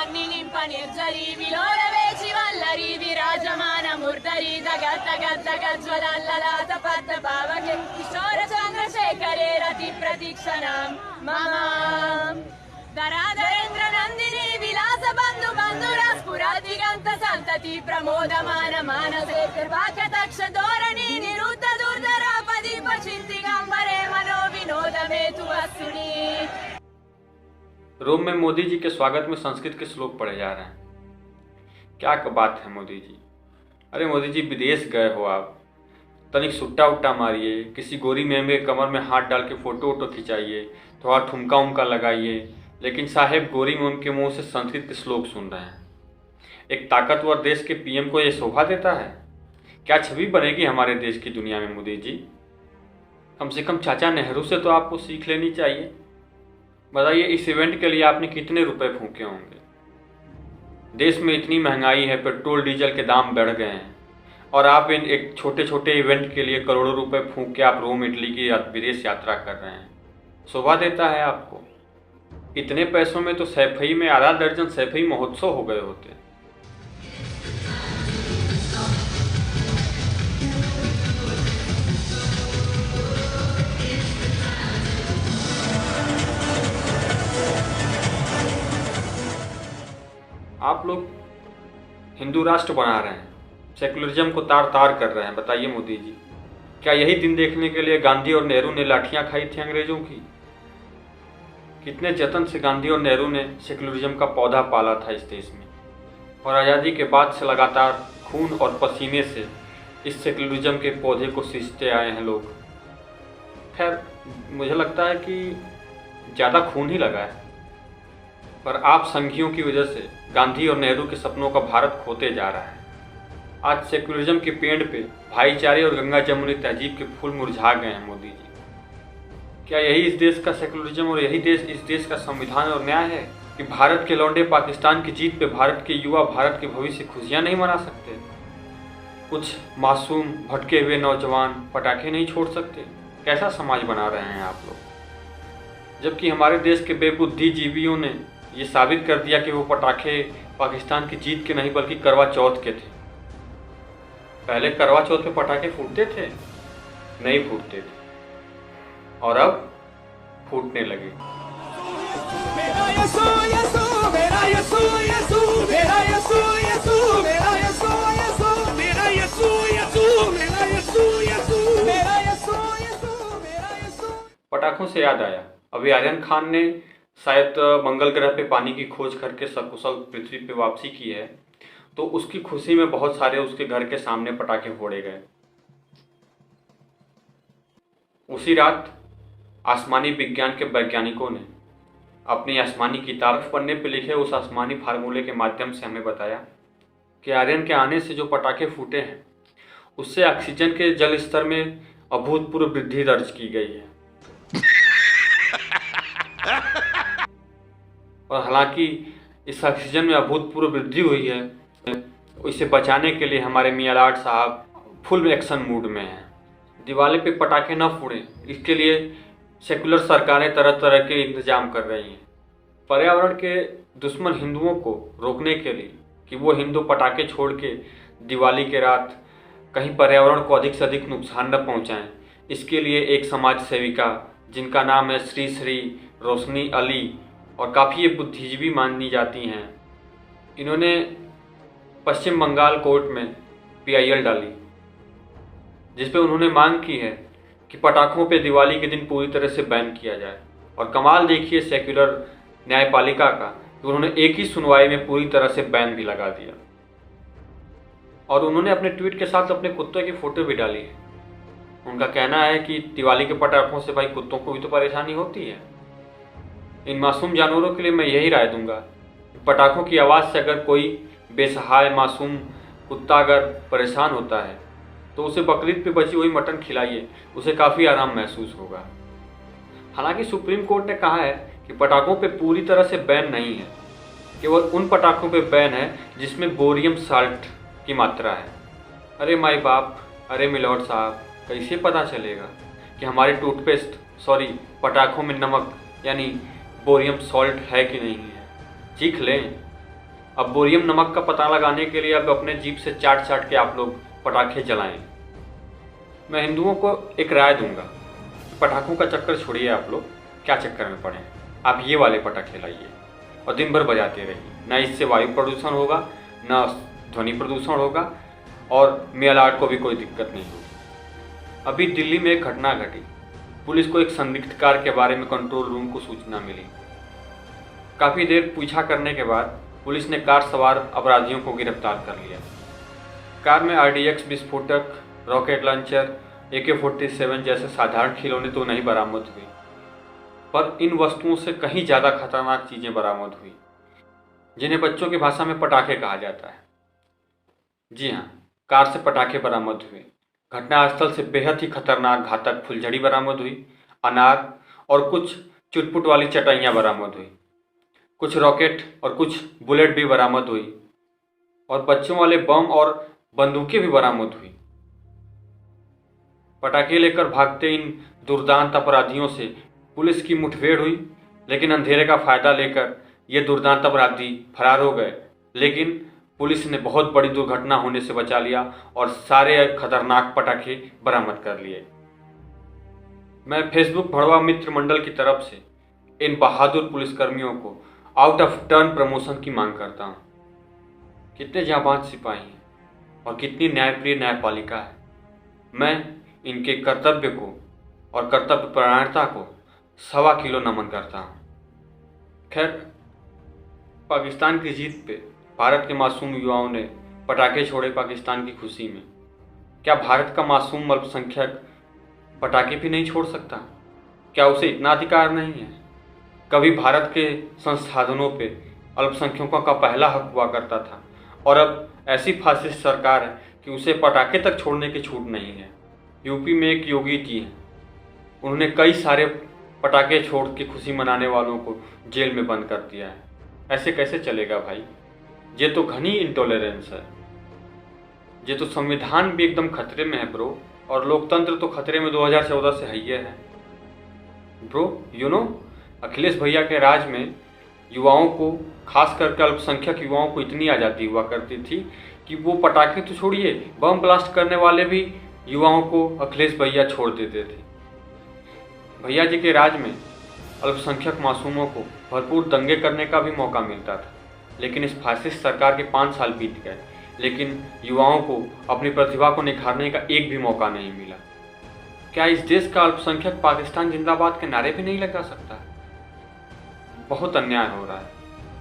ರಂಗವನ್ನಿ ನಿಂಪ ನಿರ್ಜರಿ ವಿಲೋಲ ವೇಚಿ ವಲ್ಲರಿ ವಿರಾಜಮಾನ ಮೂರ್ಧರಿ ದಗತ್ತ ಗದ್ದ ಗಜ್ವಲಲ್ಲಲಾತ ಪದ್ಮ ಪಾವಕೆ ಕಿಶೋರ ಚಂದ್ರಶೇಖರೇ ರತಿ ಪ್ರತೀಕ್ಷಣಂ ಮಮ ಧರಾಧರೇಂದ್ರ ನಂದಿನಿ ವಿಲಾಸ ಬಂಧು ಬಂಧುರ ಸ್ಫುರದಿಗಂತ ಸಂತತಿ ಪ್ರಮೋದಮಾನ ಮಾನಸೆ ನಿರ್ವಾಕ್ಯ ತಕ್ಷ ಧೋರಣಿ ನಿರುದ್ಧ ದುರ್ಧರ ಪದೀಪ ಚಿಂತಿಗಂಬರೆ मनो विनोद में तु असुनी। रोम में मोदी जी के स्वागत में संस्कृत के श्लोक पढ़े जा रहे हैं। क्या बात है मोदी जी। अरे मोदी जी विदेश गए हो आप, तनिक सुट्टा उट्टा मारिए, किसी गोरी मैम के कमर में हाथ डाल के फोटो वोटो खिंचाइए, थोड़ा ठुमका उमका लगाइए। लेकिन साहेब गोरी मैम के मुंह से संस्कृत के श्लोक सुन रहे हैं। एक ताकतवर देश के पीएम को ये शोभा देता है? क्या छवि बनेगी हमारे देश की दुनिया में मोदी जी? कम से कम चाचा नेहरू से तो आपको सीख लेनी चाहिए। बताइए इस इवेंट के लिए आपने कितने रुपए फूके होंगे। देश में इतनी महंगाई है, पेट्रोल डीजल के दाम बढ़ गए हैं और आप इन एक छोटे छोटे इवेंट के लिए करोड़ों रुपए फूक के आप रोम इटली की विदेश यात्रा कर रहे हैं। शोभा देता है आपको? इतने पैसों में तो सैफई में आधा दर्जन सैफई महोत्सव हो गए होते। आप लोग हिंदू राष्ट्र बना रहे हैं, सेकुलरिज्म को तार तार कर रहे हैं। बताइए मोदी जी, क्या यही दिन देखने के लिए गांधी और नेहरू ने लाठियां खाई थी अंग्रेजों की? कितने जतन से गांधी और नेहरू ने सेकुलरिज्म का पौधा पाला था इस देश में, और आज़ादी के बाद से लगातार खून और पसीने से इस सेकुलरिज्म के पौधे को सींचते आए हैं लोग। खैर मुझे लगता है कि ज़्यादा खून ही लगा है, पर आप संघियों की वजह से गांधी और नेहरू के सपनों का भारत खोते जा रहा है। आज सेकुलरिज्म के पेड़ पे भाईचारे और गंगा जमुनी तहजीब के फूल मुरझा गए हैं मोदी जी। क्या यही इस देश का सेकुलरिज्म और यही इस देश का संविधान और न्याय है कि भारत के लौंडे पाकिस्तान की जीत पे भारत के युवा भारत के भविष्य से खुशियाँ नहीं मना सकते? कुछ मासूम भटके हुए नौजवान पटाखे नहीं छोड़ सकते? कैसा समाज बना रहे हैं आप लोग? जबकि हमारे देश के बेबुद्धिजीवियों ने ये साबित कर दिया कि वो पटाखे पाकिस्तान की जीत के नहीं बल्कि करवा चौथ के थे। पहले करवा चौथ पे पटाखे फूटते थे? नहीं फूटते थे, और अब फूटने लगे। मेरा यसू यसू मेरा यसू यसू मेरा यसू यसू मेरा यसू यसू मेरा यसू यसू मेरा यसू यसू मेरा यसू यसू मेरा यसू। पटाखों से याद आया, अभी आर्यन खान ने शायद मंगल ग्रह पे पानी की खोज करके सकुशल पृथ्वी पे वापसी की है, तो उसकी खुशी में बहुत सारे उसके घर के सामने पटाखे फोड़े गए। उसी रात आसमानी विज्ञान के वैज्ञानिकों ने अपनी आसमानी किताब पन्ने पे लिखे उस आसमानी फार्मूले के माध्यम से हमें बताया कि आर्यन के आने से जो पटाखे फूटे हैं उससे ऑक्सीजन के जल स्तर में अभूतपूर्व वृद्धि दर्ज की गई है। और हालांकि इस ऑक्सीजन में अभूतपूर्व वृद्धि हुई है, तो इसे बचाने के लिए हमारे मियाँ लाट साहब फुल एक्शन मूड में हैं। दिवाली पे पटाखे न फूटें, इसके लिए सेकुलर सरकारें तरह तरह के इंतजाम कर रही हैं। पर्यावरण के दुश्मन हिंदुओं को रोकने के लिए कि वो हिंदू पटाखे छोड़ के दिवाली के रात कहीं पर्यावरण को अधिक से अधिक नुकसान न पहुंचाएं, इसके लिए एक समाज सेविका जिनका नाम है श्री श्री रोशनी अली, और काफ़ी ये बुद्धिजीवी मानी जाती हैं, इन्होंने पश्चिम बंगाल कोर्ट में PIL डाली, जिस पे उन्होंने मांग की है कि पटाखों पे दिवाली के दिन पूरी तरह से बैन किया जाए। और कमाल देखिए सेक्युलर न्यायपालिका का, कि उन्होंने एक ही सुनवाई में पूरी तरह से बैन भी लगा दिया। और उन्होंने अपने ट्वीट के साथ अपने कुत्ते की फ़ोटो भी डाली है। उनका कहना है कि दिवाली के पटाखों से भाई कुत्तों को भी तो परेशानी होती है। इन मासूम जानवरों के लिए मैं यही राय दूंगा, पटाखों की आवाज़ से अगर कोई बेसहाय मासूम कुत्ता अगर परेशान होता है तो उसे बकरीद पे बची हुई मटन खिलाइए, उसे काफ़ी आराम महसूस होगा। हालांकि सुप्रीम कोर्ट ने कहा है कि पटाखों पे पूरी तरह से बैन नहीं है, केवल उन पटाखों पे बैन है जिसमें बोरियम साल्ट की मात्रा है। अरे माई बाप, अरे मिलॉर्ड साहब, कैसे पता चलेगा कि हमारे पटाखों में नमक यानी बोरियम सॉल्ट है कि नहीं है? चीख लें। अब बोरियम नमक का पता लगाने के लिए अब अपने जीभ से चाट चाट के आप लोग पटाखे जलाएं। मैं हिंदुओं को एक राय दूंगा, पटाखों का चक्कर छोड़िए, आप लोग क्या चक्कर में पड़े, आप ये वाले पटाखे लाइए और दिन भर बजाते रहिए। ना इससे वायु प्रदूषण होगा, ना ध्वनि प्रदूषण होगा और मेलाट को भी कोई दिक्कत नहीं होगी। अभी दिल्ली में एक घटना घटी। पुलिस को एक संदिग्ध कार के बारे में कंट्रोल रूम को सूचना मिली। काफ़ी देर पूछा करने के बाद पुलिस ने कार सवार अपराधियों को गिरफ्तार कर लिया। कार में RDX विस्फोटक, रॉकेट लॉन्चर, AK-47 जैसे साधारण खिलौने तो नहीं बरामद हुए, पर इन वस्तुओं से कहीं ज़्यादा खतरनाक चीज़ें बरामद हुई, जिन्हें बच्चों की भाषा में पटाखे कहा जाता है। जी हाँ, कार से पटाखे बरामद हुए। घटनास्थल से बेहद ही खतरनाक घातक फुलझड़ी बरामद हुई, अनार और कुछ चुटपुट वाली चटाइयाँ बरामद हुई, कुछ रॉकेट और कुछ बुलेट भी बरामद हुई और बच्चों वाले बम और बंदूकें भी बरामद हुई। पटाखे लेकर भागते इन दुर्दांत अपराधियों से पुलिस की मुठभेड़ हुई, लेकिन अंधेरे का फायदा लेकर ये दुर्दांत अपराधी फरार हो गए। लेकिन पुलिस ने बहुत बड़ी दुर्घटना होने से बचा लिया और सारे खतरनाक पटाखे बरामद कर लिए। मैं फेसबुक भड़वा मित्र मंडल की तरफ से इन बहादुर पुलिसकर्मियों को आउट ऑफ टर्न प्रमोशन की मांग करता हूँ। कितने जाबाज सिपाही हैं और कितनी न्यायप्रिय न्यायपालिका है। मैं इनके कर्तव्य को और कर्तव्य परायणता को 1.25 किलो नमन करता हूँ। खैर, पाकिस्तान की जीत पे भारत के मासूम युवाओं ने पटाखे छोड़े पाकिस्तान की खुशी में। क्या भारत का मासूम अल्पसंख्यक पटाखे भी नहीं छोड़ सकता? क्या उसे इतना अधिकार नहीं है? कभी भारत के संसाधनों पे अल्पसंख्यकों का पहला हक हुआ करता था और अब ऐसी फासिस्ट सरकार है कि उसे पटाखे तक छोड़ने की छूट नहीं है। यूपी में एक योगी जी हैं, उन्होंने कई सारे पटाखे छोड़ के खुशी मनाने वालों को जेल में बंद कर दिया है। ऐसे कैसे चलेगा भाई? ये तो घनी इंटॉलरेंस है। ये तो संविधान भी एकदम खतरे में है ब्रो, और लोकतंत्र तो खतरे में 2014 से है ही है ब्रो। अखिलेश भैया के राज में युवाओं को, खास करके अल्पसंख्यक युवाओं को इतनी आज़ादी हुआ करती थी कि वो पटाखे तो छोड़िए, बम ब्लास्ट करने वाले भी युवाओं को अखिलेश भैया छोड़ देते थे। भैया जी के राज में अल्पसंख्यक मासूमों को भरपूर दंगे करने का भी मौका मिलता था, लेकिन इस फासिस्ट सरकार के 5 साल बीत गए, लेकिन युवाओं को अपनी प्रतिभा को निखारने का एक भी मौका नहीं मिला। क्या इस देश का अल्पसंख्यक पाकिस्तान जिंदाबाद के नारे भी नहीं लगा सकता? बहुत अन्याय हो रहा है।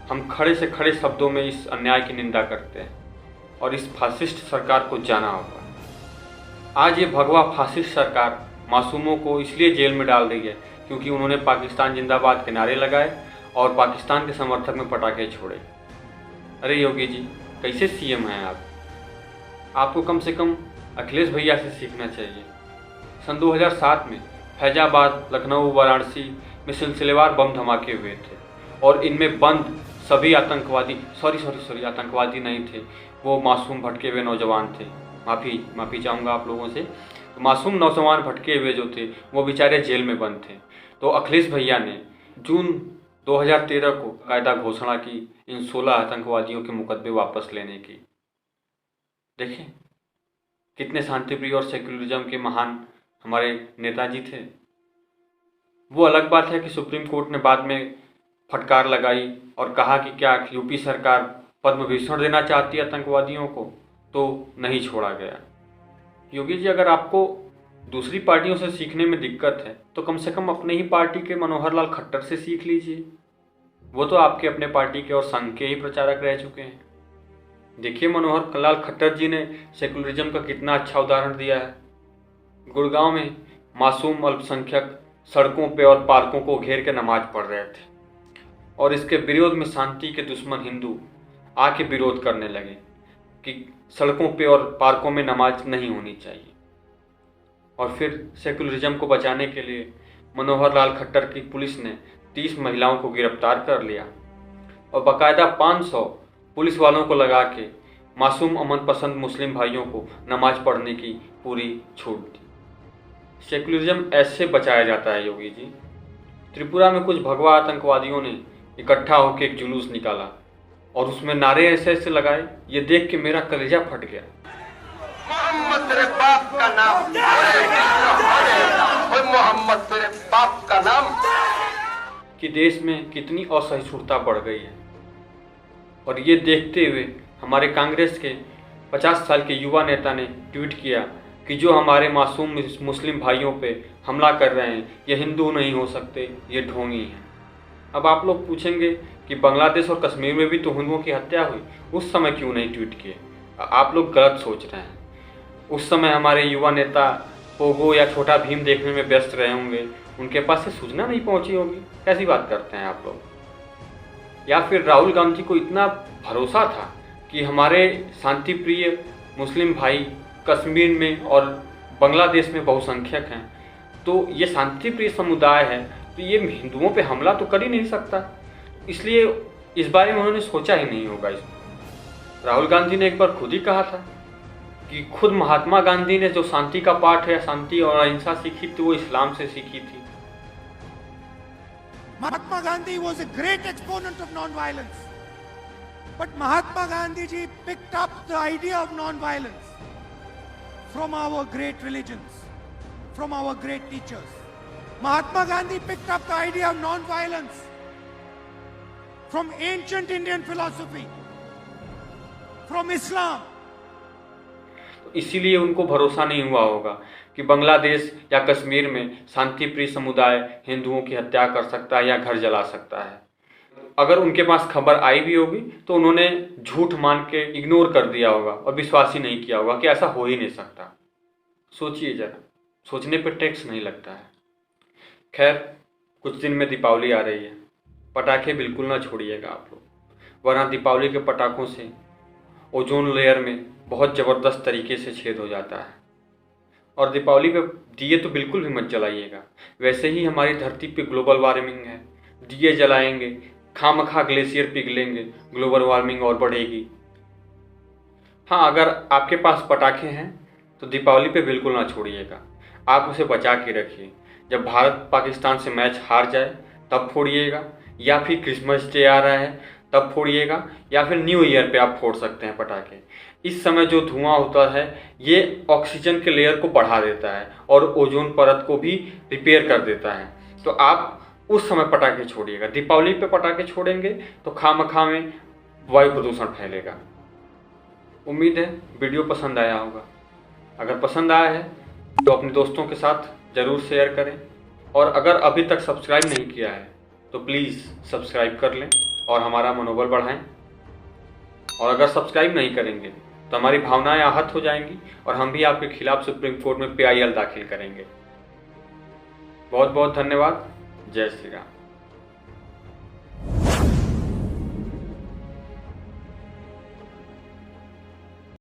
हम खड़े से खड़े शब्दों में इस अन्याय की निंदा करते हैं और इस फासिस्ट सरकार को जाना होगा। आज ये भगवा फासिस्ट सरकार मासूमों को इसलिए जेल में डाल रही है क्योंकि उन्होंने पाकिस्तान जिंदाबाद के नारे लगाए और पाकिस्तान के समर्थक में पटाखे छोड़े। अरे योगी जी, कैसे सीएम हैं आप? आपको कम से कम अखिलेश भैया से सीखना चाहिए। सन 2007 में फैजाबाद, लखनऊ, वाराणसी में सिलसिलेवार बम धमाके हुए थे और इनमें बंद सभी आतंकवादी आतंकवादी नहीं थे, वो मासूम भटके हुए नौजवान थे। माफ़ी चाहूँगा आप लोगों से। तो मासूम नौजवान भटके हुए जो थे वो बेचारे जेल में बंद थे। तो अखिलेश भैया ने जून 2013 को कायदा घोषणा की इन 16 आतंकवादियों के मुकदमे वापस लेने की। देखें कितने शांतिप्रिय और सेक्युलरिज्म के महान हमारे नेताजी थे। वो अलग बात है कि सुप्रीम कोर्ट ने बाद में फटकार लगाई और कहा कि क्या यूपी सरकार पद्म भूषण देना चाहती है आतंकवादियों को, तो नहीं छोड़ा गया। योगी जी, अगर आपको दूसरी पार्टियों से सीखने में दिक्कत है तो कम से कम अपने ही पार्टी के मनोहर लाल खट्टर से सीख लीजिए। वो तो आपके अपने पार्टी के और संघ के ही प्रचारक रह चुके हैं। देखिए मनोहर लाल खट्टर जी ने सेकुलरिज्म का कितना अच्छा उदाहरण दिया है। गुड़गांव में मासूम अल्पसंख्यक सड़कों पे और पार्कों को घेर के नमाज पढ़ रहे थे और इसके विरोध में शांति के दुश्मन हिंदू आके विरोध करने लगे कि सड़कों पे और पार्कों में नमाज नहीं होनी चाहिए। और फिर सेकुलरिज्म को बचाने के लिए मनोहर लाल खट्टर की पुलिस ने 30 महिलाओं को गिरफ्तार कर लिया और बाकायदा 500 पुलिस वालों को लगा के मासूम अमन पसंद मुस्लिम भाइयों को नमाज पढ़ने की पूरी छूट दी। सेकुलरिज्म ऐसे बचाया जाता है योगी जी। त्रिपुरा में कुछ भगवा आतंकवादियों ने इकट्ठा होकर एक जुलूस निकाला और उसमें नारे ऐसे ऐसे लगाए, ये देख के मेरा कलेजा फट गया। मोहम्मद तेरे बाप का नाम, मोहम्मद तेरे बाप का नाम। कि देश में कितनी असहिष्णुता बढ़ गई है। और ये देखते हुए हमारे कांग्रेस के 50 साल के युवा नेता ने ट्वीट किया कि जो हमारे मासूम मुस्लिम भाइयों पे हमला कर रहे हैं ये हिंदू नहीं हो सकते, ये ढोंगी हैं। अब आप लोग पूछेंगे कि बांग्लादेश और कश्मीर में भी तो हिंदुओं की हत्या हुई, उस समय क्यों नहीं ट्वीट किए? आप लोग गलत सोच रहे हैं। उस समय हमारे युवा नेता पोगो या छोटा भीम देखने में व्यस्त रहे होंगे, उनके पास से सूचना नहीं पहुंची होगी। कैसी बात करते हैं आप लोग? या फिर राहुल गांधी को इतना भरोसा था कि हमारे शांति प्रिय मुस्लिम भाई कश्मीर में और बांग्लादेश में बहुसंख्यक हैं, तो ये शांति प्रिय समुदाय है, तो ये हिंदुओं पे हमला तो कर ही नहीं सकता, इसलिए इस बारे में उन्होंने सोचा ही नहीं होगा। राहुल गांधी ने एक बार खुद ही कहा था कि खुद महात्मा गांधी ने जो शांति का पाठ है, शांति और अहिंसा सीखी थी, वो इस्लाम से सीखी थी। Mahatma Gandhi was a great exponent of non-violence, but Mahatma Gandhi ji picked up the idea of non-violence from our great religions, from our great teachers. Mahatma Gandhi picked up the idea of non-violence from ancient Indian philosophy, from Islam. इसीलिए उनको भरोसा नहीं हुआ होगा कि बांग्लादेश या कश्मीर में शांति प्रिय समुदाय हिंदुओं की हत्या कर सकता है या घर जला सकता है। अगर उनके पास खबर आई भी होगी तो उन्होंने झूठ मान के इग्नोर कर दिया होगा और विश्वास ही नहीं किया होगा कि ऐसा हो ही नहीं सकता। सोचिए जरा, सोचने पर टैक्स नहीं लगता है। खैर, कुछ दिन में दीपावली आ रही है, पटाखे बिल्कुल ना छोड़िएगा आप लोग, वरना दीपावली के पटाखों से ओजोन लेयर में बहुत ज़बरदस्त तरीके से छेद हो जाता है। और दीपावली पे दिए तो बिल्कुल भी मत जलाइएगा। वैसे ही हमारी धरती पे ग्लोबल वार्मिंग है, दिए जलाएंगे खामखा ग्लेशियर पिघलेंगे, ग्लोबल वार्मिंग और बढ़ेगी। हाँ, अगर आपके पास पटाखे हैं तो दीपावली पे बिल्कुल ना छोड़िएगा, आप उसे बचा के रखिए। जब भारत पाकिस्तान से मैच हार जाए तब फोड़िएगा, या फिर क्रिसमस डे आ रहा है तब फोड़िएगा, या फिर न्यू ईयर पे आप फोड़ सकते हैं पटाखे। इस समय जो धुआं होता है ये ऑक्सीजन के लेयर को बढ़ा देता है और ओजोन परत को भी रिपेयर कर देता है, तो आप उस समय पटाखे छोड़िएगा। दीपावली पे पटाखे छोड़ेंगे तो खामखा में वायु प्रदूषण फैलेगा। उम्मीद है वीडियो पसंद आया होगा। अगर पसंद आया है तो अपने दोस्तों के साथ ज़रूर शेयर करें, और अगर अभी तक सब्सक्राइब नहीं किया है तो प्लीज़ सब्सक्राइब कर लें और हमारा मनोबल बढ़ाएं। और अगर सब्सक्राइब नहीं करेंगे तो हमारी भावनाएं आहत हो जाएंगी और हम भी आपके खिलाफ सुप्रीम कोर्ट में PIL दाखिल करेंगे। बहुत बहुत धन्यवाद। जय श्री राम।